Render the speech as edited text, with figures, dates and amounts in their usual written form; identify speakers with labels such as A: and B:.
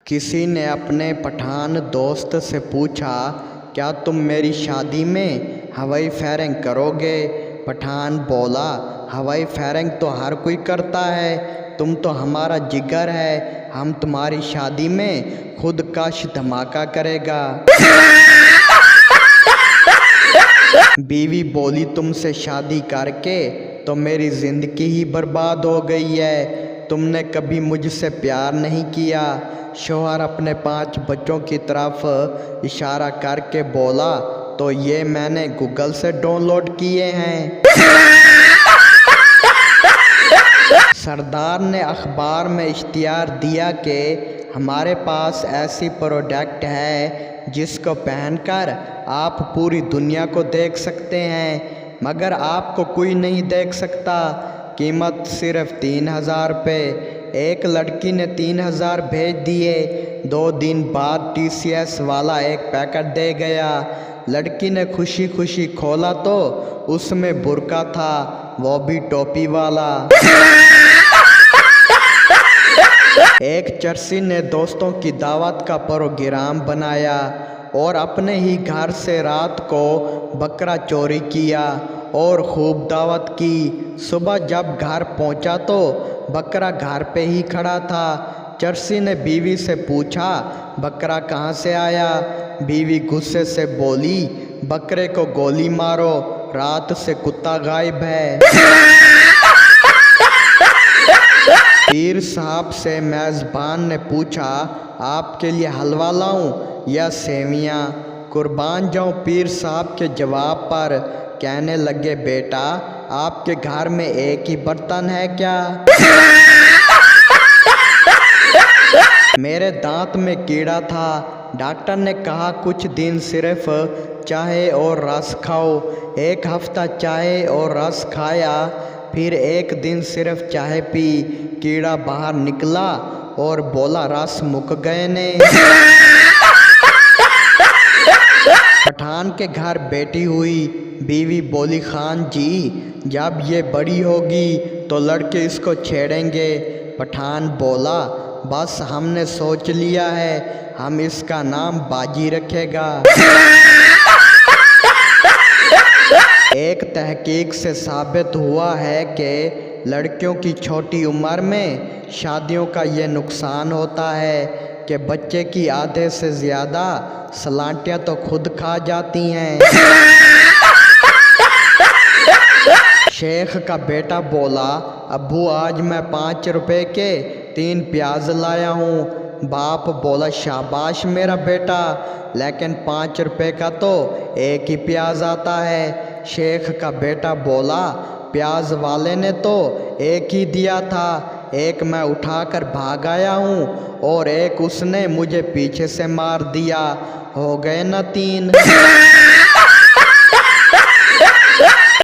A: किसी ने अपने पठान दोस्त से पूछा, क्या तुम मेरी शादी में हवाई फायरिंग करोगे? पठान बोला, हवाई फायरिंग तो हर कोई करता है, तुम तो हमारा जिगर है, हम तुम्हारी शादी में खुद काश धमाका करेगा। बीवी बोली, तुमसे शादी करके तो मेरी ज़िंदगी ही बर्बाद हो गई है, तुमने कभी मुझसे प्यार नहीं किया। शौहर अपने 5 बच्चों की तरफ इशारा करके बोला, तो ये मैंने गूगल से डाउनलोड किए हैं। सरदार ने अखबार में इश्तिहार दिया कि हमारे पास ऐसी प्रोडक्ट है जिसको पहनकर आप पूरी दुनिया को देख सकते हैं, मगर आपको कोई नहीं देख सकता। कीमत सिर्फ 3000 रुपये। एक लड़की ने 3000 भेज दिए। 2 दिन बाद TCS वाला एक पैकेट दे गया। लड़की ने खुशी खुशी खोला तो उसमें बुर्का था, वो भी टोपी वाला। एक चरसी ने दोस्तों की दावत का प्रोग्राम बनाया और अपने ही घर से रात को बकरा चोरी किया और खूब दावत की। सुबह जब घर पहुंचा तो बकरा घर पे ही खड़ा था। चरसी ने बीवी से पूछा, बकरा कहाँ से आया? बीवी गुस्से से बोली, बकरे को गोली मारो, रात से कुत्ता गायब है। पीर साहब से मेज़बान ने पूछा, आपके लिए हलवा लाऊं या सेवियां? कुर्बान जाऊं पीर साहब के जवाब पर। कहने लगे, बेटा आपके घर में एक ही बर्तन है क्या? मेरे दांत में कीड़ा था, डॉक्टर ने कहा कुछ दिन सिर्फ चाय और रस खाओ। 1 हफ्ता चाय और रस खाया, फिर एक दिन सिर्फ चाय पी, कीड़ा बाहर निकला और बोला, रस मुक गए ने। पठान के घर बेटी हुई। बीवी बोली, खान जी जब ये बड़ी होगी तो लड़के इसको छेड़ेंगे। पठान बोला, बस हमने सोच लिया है, हम इसका नाम बाजी रखेगा। एक तहकीक से साबित हुआ है कि लड़कियों की छोटी उम्र में शादियों का ये नुकसान होता है कि बच्चे की आधे से ज़्यादा सलांटियाँ तो खुद खा जाती हैं। शेख का बेटा बोला, अब्बू आज मैं 5 रुपए के 3 प्याज लाया हूँ। बाप बोला, शाबाश मेरा बेटा, लेकिन 5 रुपए का तो एक ही प्याज आता है। शेख का बेटा बोला, प्याज वाले ने तो एक ही दिया था, एक मैं उठाकर भाग आया हूँ और एक उसने मुझे पीछे से मार दिया, हो गए ना 3।